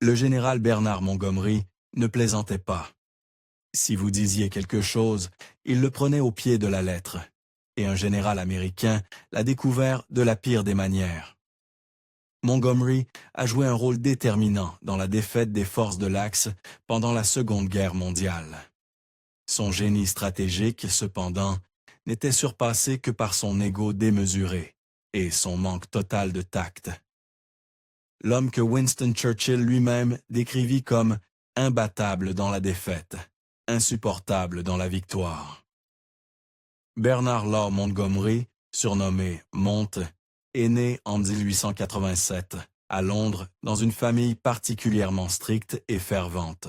Le général Bernard Montgomery ne plaisantait pas. Si vous disiez quelque chose, il le prenait au pied de la lettre, et un général américain l'a découvert de la pire des manières. Montgomery a joué un rôle déterminant dans la défaite des forces de l'Axe pendant la Seconde Guerre mondiale. Son génie stratégique, cependant, n'était surpassé que par son ego démesuré et son manque total de tact. L'homme que Winston Churchill lui-même décrivit comme imbattable dans la défaite, insupportable dans la victoire. Bernard Law Montgomery, surnommé Monte, est né en 1887 à Londres dans une famille particulièrement stricte et fervente.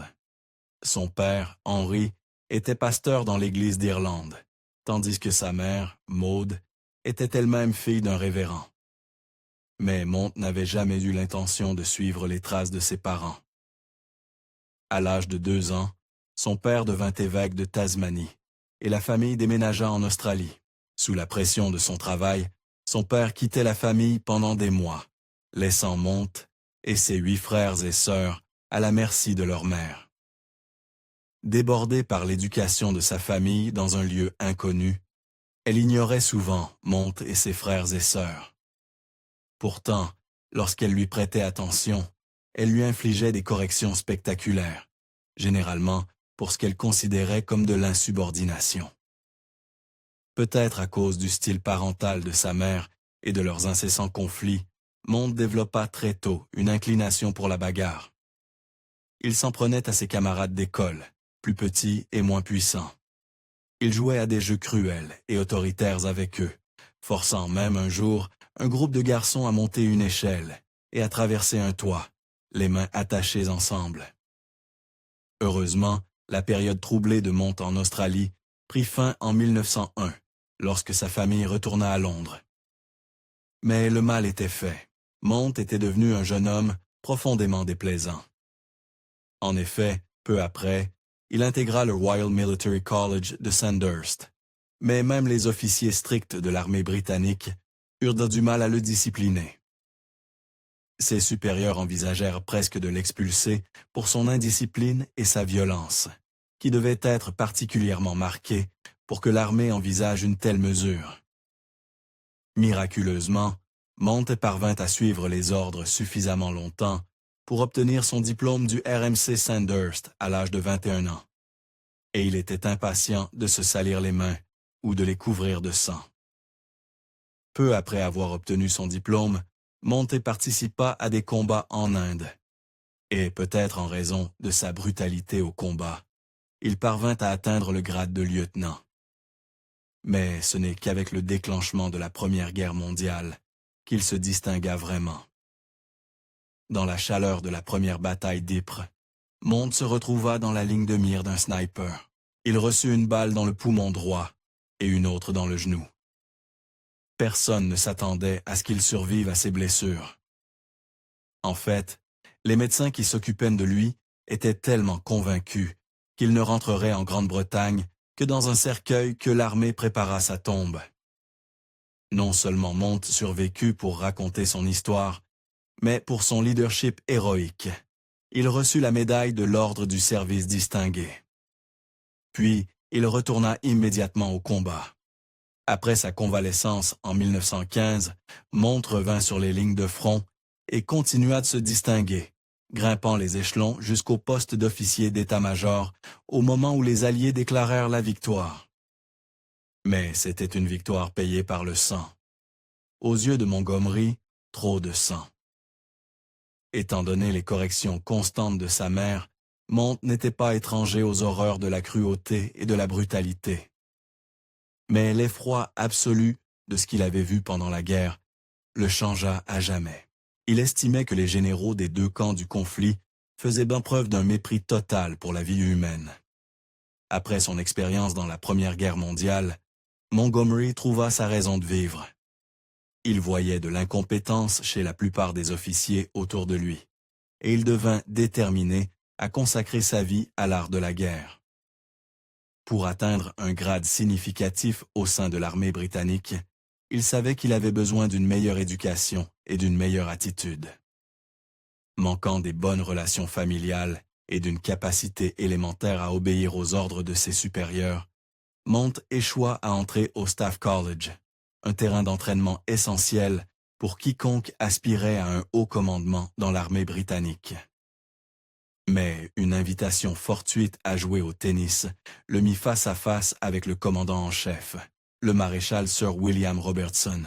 Son père, Henry, était pasteur dans l'Église d'Irlande, tandis que sa mère, Maude, était elle-même fille d'un révérend. Mais Monte n'avait jamais eu l'intention de suivre les traces de ses parents. À l'âge de 2 ans, son père devint évêque de Tasmanie et la famille déménagea en Australie. Sous la pression de son travail, son père quittait la famille pendant des mois, laissant Monte et ses 8 frères et sœurs à la merci de leur mère. Débordée par l'éducation de sa famille dans un lieu inconnu, elle ignorait souvent Monte et ses frères et sœurs. Pourtant, lorsqu'elle lui prêtait attention, elle lui infligeait des corrections spectaculaires, généralement pour ce qu'elle considérait comme de l'insubordination. Peut-être à cause du style parental de sa mère et de leurs incessants conflits, Monte développa très tôt une inclination pour la bagarre. Il s'en prenait à ses camarades d'école, plus petits et moins puissants. Il jouait à des jeux cruels et autoritaires avec eux, forçant même un jour un groupe de garçons à monter une échelle et à traverser un toit, les mains attachées ensemble. Heureusement, la période troublée de Monte en Australie prit fin en 1901, lorsque sa famille retourna à Londres. Mais le mal était fait. Monte était devenu un jeune homme profondément déplaisant. En effet, peu après, il intégra le Royal Military College de Sandhurst. Mais même les officiers stricts de l'armée britannique eurent du mal à le discipliner. Ses supérieurs envisagèrent presque de l'expulser pour son indiscipline et sa violence, qui devaient être particulièrement marquées pour que l'armée envisage une telle mesure. Miraculeusement, Monte parvint à suivre les ordres suffisamment longtemps pour obtenir son diplôme du RMC Sandhurst à l'âge de 21 ans. Et il était impatient de se salir les mains ou de les couvrir de sang. Peu après avoir obtenu son diplôme, Monte participa à des combats en Inde. Et peut-être en raison de sa brutalité au combat, il parvint à atteindre le grade de lieutenant. Mais ce n'est qu'avec le déclenchement de la Première Guerre mondiale qu'il se distingua vraiment. Dans la chaleur de la première bataille d'Ypres, Monte se retrouva dans la ligne de mire d'un sniper. Il reçut une balle dans le poumon droit et une autre dans le genou. Personne ne s'attendait à ce qu'il survive à ses blessures. En fait, les médecins qui s'occupaient de lui étaient tellement convaincus qu'il ne rentrerait en Grande-Bretagne que dans un cercueil que l'armée prépara sa tombe. Non seulement Monte survécut pour raconter son histoire, mais pour son leadership héroïque. Il reçut la médaille de l'Ordre du service distingué. Puis, il retourna immédiatement au combat. Après sa convalescence en 1915, Monte revint sur les lignes de front et continua de se distinguer, grimpant les échelons jusqu'au poste d'officier d'état-major au moment où les Alliés déclarèrent la victoire. Mais c'était une victoire payée par le sang. Aux yeux de Montgomery, trop de sang. Étant donné les corrections constantes de sa mère, Monte n'était pas étranger aux horreurs de la cruauté et de la brutalité. Mais l'effroi absolu de ce qu'il avait vu pendant la guerre le changea à jamais. Il estimait que les généraux des 2 camps du conflit faisaient bien preuve d'un mépris total pour la vie humaine. Après son expérience dans la Première Guerre mondiale, Montgomery trouva sa raison de vivre. Il voyait de l'incompétence chez la plupart des officiers autour de lui, et il devint déterminé à consacrer sa vie à l'art de la guerre. Pour atteindre un grade significatif au sein de l'armée britannique, il savait qu'il avait besoin d'une meilleure éducation et d'une meilleure attitude. Manquant des bonnes relations familiales et d'une capacité élémentaire à obéir aux ordres de ses supérieurs, Mont échoua à entrer au Staff College, un terrain d'entraînement essentiel pour quiconque aspirait à un haut commandement dans l'armée britannique. Mais une invitation fortuite à jouer au tennis le mit face à face avec le commandant en chef, le maréchal Sir William Robertson.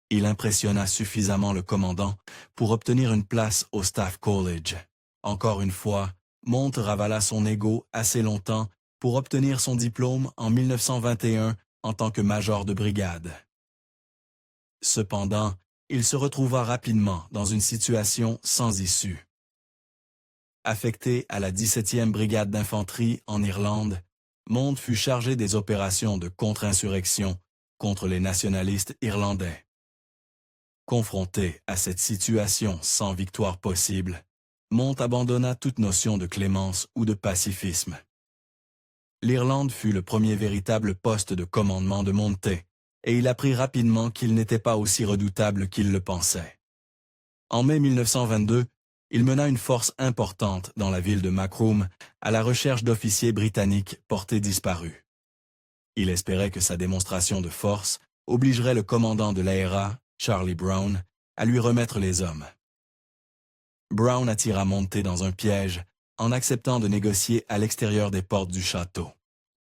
Il impressionna suffisamment le commandant pour obtenir une place au Staff College. Encore une fois, Mont ravala son ego assez longtemps pour obtenir son diplôme en 1921 en tant que major de brigade. Cependant, il se retrouva rapidement dans une situation sans issue. Affecté à la 17e brigade d'infanterie en Irlande, Mont fut chargé des opérations de contre-insurrection contre les nationalistes irlandais. Confronté à cette situation sans victoire possible, Mont abandonna toute notion de clémence ou de pacifisme. L'Irlande fut le premier véritable poste de commandement de Monté, et il apprit rapidement qu'il n'était pas aussi redoutable qu'il le pensait. En mai 1922, il mena une force importante dans la ville de Macroom à la recherche d'officiers britanniques portés disparus. Il espérait que sa démonstration de force obligerait le commandant de l'ARA, Charlie Brown, à lui remettre les hommes. Brown attira Monté dans un piège en acceptant de négocier à l'extérieur des portes du château.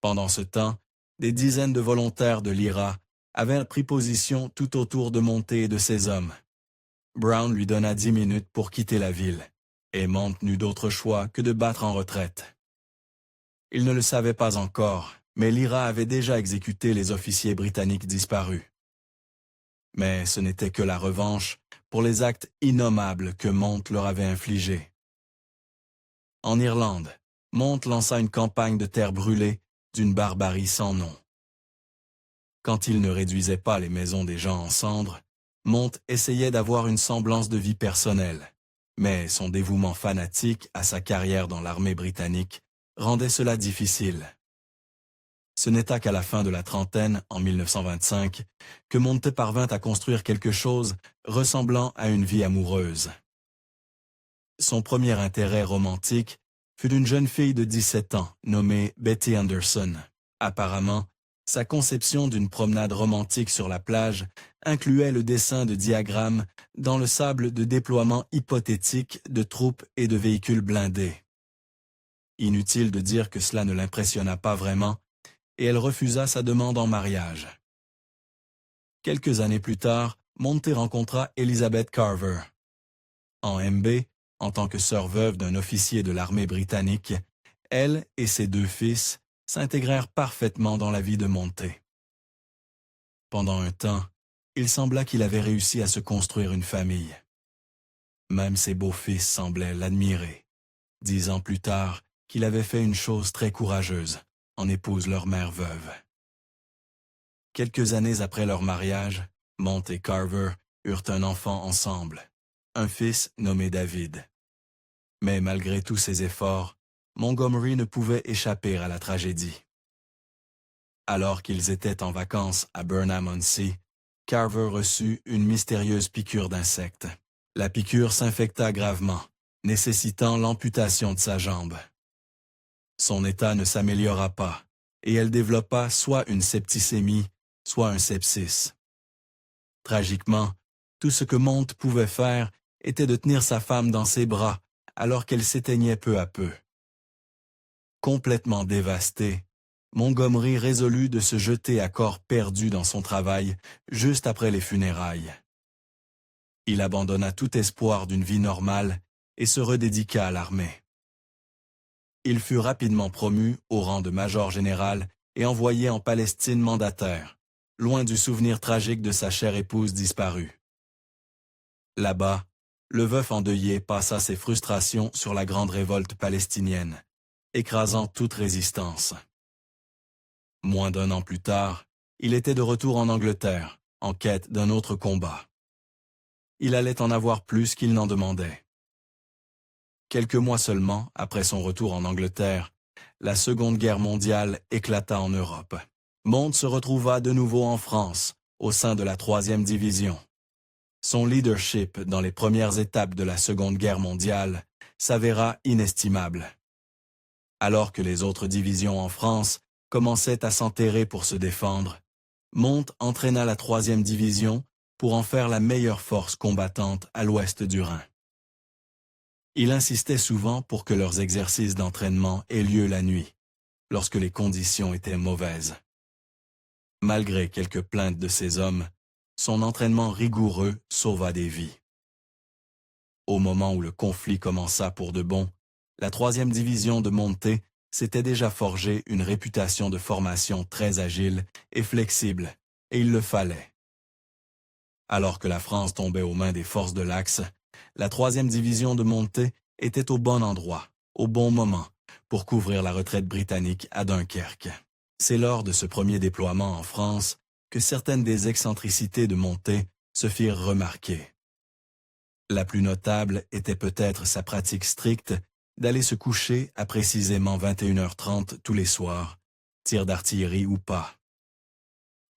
Pendant ce temps, des dizaines de volontaires de l'IRA avaient pris position tout autour de Monté et de ses hommes. Brown lui donna 10 minutes pour quitter la ville, et Mont n'eut d'autre choix que de battre en retraite. Il ne le savait pas encore, mais l'IRA avait déjà exécuté les officiers britanniques disparus. Mais ce n'était que la revanche pour les actes innommables que Mont leur avait infligés. En Irlande, Mont lança une campagne de terre brûlée d'une barbarie sans nom. Quand il ne réduisait pas les maisons des gens en cendres, Mont essayait d'avoir une semblance de vie personnelle, mais son dévouement fanatique à sa carrière dans l'armée britannique rendait cela difficile. Ce n'était qu'à la fin de la trentaine, en 1925, que Monté parvint à construire quelque chose ressemblant à une vie amoureuse. Son premier intérêt romantique fut d'une jeune fille de 17 ans nommée Betty Anderson. Apparemment, sa conception d'une promenade romantique sur la plage incluait le dessin de diagrammes dans le sable de déploiement hypothétique de troupes et de véhicules blindés. Inutile de dire que cela ne l'impressionna pas vraiment, et elle refusa sa demande en mariage. Quelques années plus tard, Monté rencontra Elizabeth Carver. En MB, en tant que sœur veuve d'un officier de l'armée britannique, elle et ses 2 fils s'intégrèrent parfaitement dans la vie de Monté. Pendant un temps, il sembla qu'il avait réussi à se construire une famille. Même ses beaux-fils semblaient l'admirer, 10 ans plus tard qu'il avait fait une chose très courageuse, en épouse leur mère veuve. Quelques années après leur mariage, Mont et Carver eurent un enfant ensemble, un fils nommé David. Mais malgré tous ses efforts, Montgomery ne pouvait échapper à la tragédie. Alors qu'ils étaient en vacances à Burnham-on-Sea, Carver reçut une mystérieuse piqûre d'insecte. La piqûre s'infecta gravement, nécessitant l'amputation de sa jambe. Son état ne s'améliora pas, et elle développa soit une septicémie, soit un sepsis. Tragiquement, tout ce que Mont pouvait faire était de tenir sa femme dans ses bras alors qu'elle s'éteignait peu à peu. Complètement dévasté, Montgomery résolut de se jeter à corps perdu dans son travail juste après les funérailles. Il abandonna tout espoir d'une vie normale et se redédiqua à l'armée. Il fut rapidement promu au rang de major général et envoyé en Palestine mandataire, loin du souvenir tragique de sa chère épouse disparue. Là-bas, le veuf endeuillé passa ses frustrations sur la grande révolte palestinienne, écrasant toute résistance. Moins d'1 an plus tard, il était de retour en Angleterre, en quête d'un autre combat. Il allait en avoir plus qu'il n'en demandait. Quelques mois seulement après son retour en Angleterre, la Seconde Guerre mondiale éclata en Europe. Mont se retrouva de nouveau en France, au sein de la 3e division. Son leadership dans les premières étapes de la Seconde Guerre mondiale s'avéra inestimable. Alors que les autres divisions en France commençaient à s'enterrer pour se défendre, Monte entraîna la 3e division pour en faire la meilleure force combattante à l'ouest du Rhin. Il insistait souvent pour que leurs exercices d'entraînement aient lieu la nuit, lorsque les conditions étaient mauvaises. Malgré quelques plaintes de ses hommes, son entraînement rigoureux sauva des vies. Au moment où le conflit commença pour de bon, la 3e division de Monte s'était déjà forgé une réputation de formation très agile et flexible, et il le fallait. Alors que la France tombait aux mains des forces de l'Axe, la 3e division de Monte était au bon endroit, au bon moment, pour couvrir la retraite britannique à Dunkerque. C'est lors de ce premier déploiement en France que certaines des excentricités de Monte se firent remarquer. La plus notable était peut-être sa pratique stricte d'aller se coucher à précisément 21h30 tous les soirs, tir d'artillerie ou pas.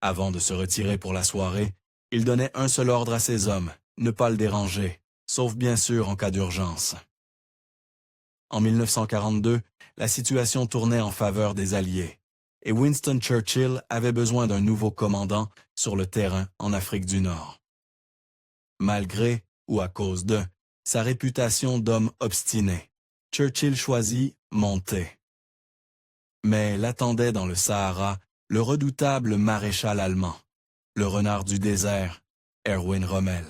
Avant de se retirer pour la soirée, il donnait un seul ordre à ses hommes, ne pas le déranger, sauf bien sûr en cas d'urgence. En 1942, la situation tournait en faveur des Alliés, et Winston Churchill avait besoin d'un nouveau commandant sur le terrain en Afrique du Nord. Malgré, ou à cause de, sa réputation d'homme obstiné, Churchill choisit Monte. Mais l'attendait dans le Sahara le redoutable maréchal allemand, le renard du désert, Erwin Rommel.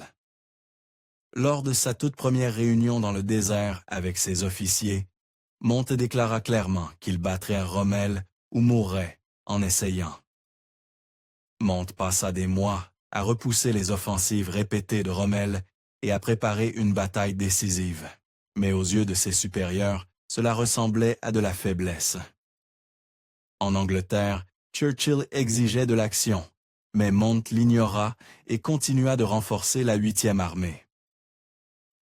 Lors de sa toute première réunion dans le désert avec ses officiers, Monte déclara clairement qu'il battrait Rommel ou mourrait en essayant. Monte passa des mois à repousser les offensives répétées de Rommel et à préparer une bataille décisive. Mais aux yeux de ses supérieurs, cela ressemblait à de la faiblesse. En Angleterre, Churchill exigeait de l'action, mais Monte l'ignora et continua de renforcer la 8e armée.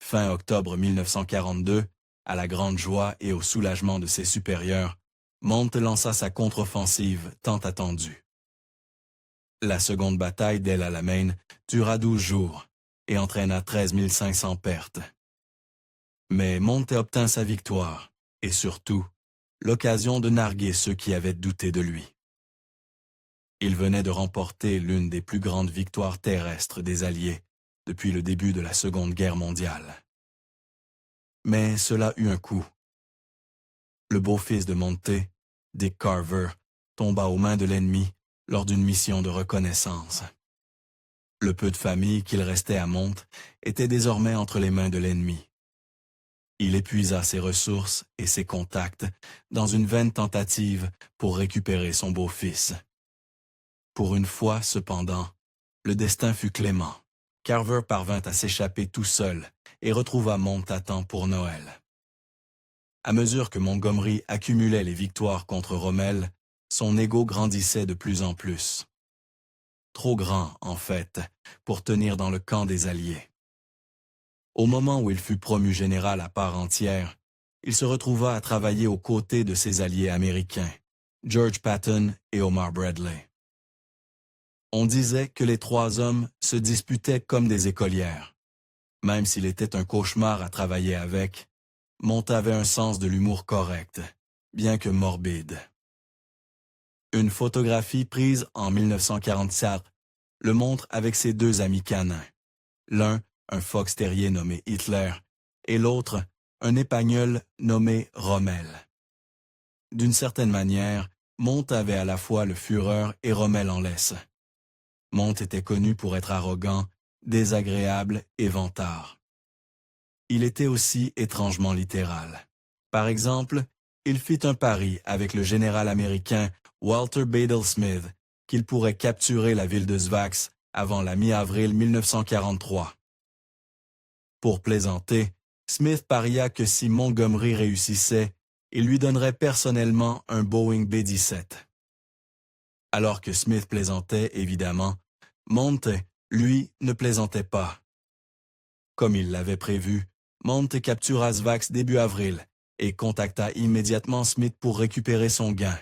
Fin octobre 1942, à la grande joie et au soulagement de ses supérieurs, Monte lança sa contre-offensive tant attendue. La seconde bataille d'El Alamein dura 12 jours et entraîna 13 500 pertes. Mais Monte obtint sa victoire et surtout, l'occasion de narguer ceux qui avaient douté de lui. Il venait de remporter l'une des plus grandes victoires terrestres des Alliés depuis le début de la Seconde Guerre mondiale. Mais cela eut un coût. Le beau-fils de Monte, Dick Carver, tomba aux mains de l'ennemi lors d'une mission de reconnaissance. Le peu de famille qu'il restait à Monte était désormais entre les mains de l'ennemi. Il épuisa ses ressources et ses contacts dans une vaine tentative pour récupérer son beau-fils. Pour une fois, cependant, le destin fut clément. Carver parvint à s'échapper tout seul et retrouva Monte à temps pour Noël. À mesure que Montgomery accumulait les victoires contre Rommel, son ego grandissait de plus en plus. Trop grand, en fait, pour tenir dans le camp des Alliés. Au moment où il fut promu général à part entière, il se retrouva à travailler aux côtés de ses alliés américains, George Patton et Omar Bradley. On disait que les trois hommes se disputaient comme des écolières. Même s'il était un cauchemar à travailler avec, Monte avait un sens de l'humour correct, bien que morbide. Une photographie prise en 1944 le montre avec ses deux amis canins. L'un, un fox terrier nommé Hitler, et l'autre, un épagnol nommé Rommel. D'une certaine manière, Monte avait à la fois le Führer et Rommel en laisse. Monte était connu pour être arrogant, désagréable et vantard. Il était aussi étrangement littéral. Par exemple, il fit un pari avec le général américain Walter Bedell Smith qu'il pourrait capturer la ville de Sfax avant la mi-avril 1943. Pour plaisanter, Smith paria que si Montgomery réussissait, il lui donnerait personnellement un Boeing B-17. Alors que Smith plaisantait, évidemment, Monte, lui, ne plaisantait pas. Comme il l'avait prévu, Monte captura Sfax début avril et contacta immédiatement Smith pour récupérer son gain.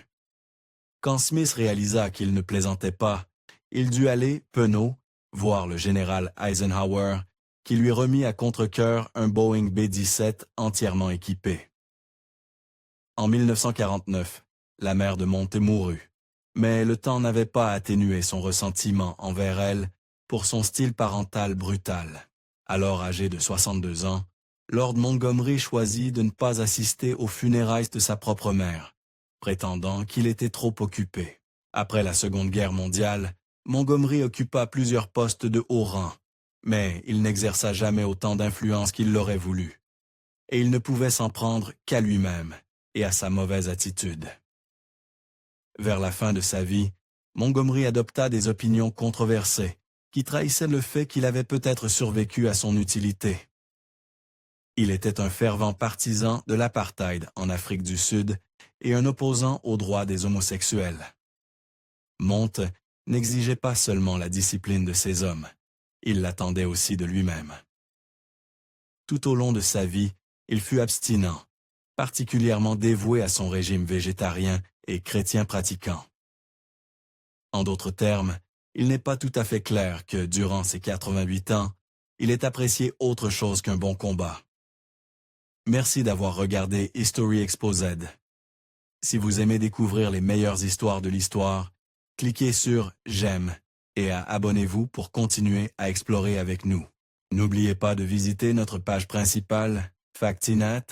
Quand Smith réalisa qu'il ne plaisantait pas, il dut aller, penaud, voire le général Eisenhower, qui lui remit à contre-cœur un Boeing B-17 entièrement équipé. En 1949, la mère de Monte mourut, mais le temps n'avait pas atténué son ressentiment envers elle pour son style parental brutal. Alors âgé de 62 ans, Lord Montgomery choisit de ne pas assister aux funérailles de sa propre mère, prétendant qu'il était trop occupé. Après la Seconde Guerre mondiale, Montgomery occupa plusieurs postes de haut rang, mais il n'exerça jamais autant d'influence qu'il l'aurait voulu. Et il ne pouvait s'en prendre qu'à lui-même et à sa mauvaise attitude. Vers la fin de sa vie, Montgomery adopta des opinions controversées qui trahissaient le fait qu'il avait peut-être survécu à son utilité. Il était un fervent partisan de l'apartheid en Afrique du Sud et un opposant aux droits des homosexuels. Monte n'exigeait pas seulement la discipline de ses hommes, il l'attendait aussi de lui-même. Tout au long de sa vie, il fut abstinent, particulièrement dévoué à son régime végétarien et chrétien pratiquant. En d'autres termes, il n'est pas tout à fait clair que, durant ses 88 ans, il ait apprécié autre chose qu'un bon combat. Merci d'avoir regardé History Exposed. Si vous aimez découvrir les meilleures histoires de l'histoire, cliquez sur « J'aime » et abonnez-vous pour continuer à explorer avec nous. N'oubliez pas de visiter notre page principale, Factinet,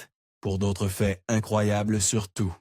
pour d'autres faits incroyables sur tout.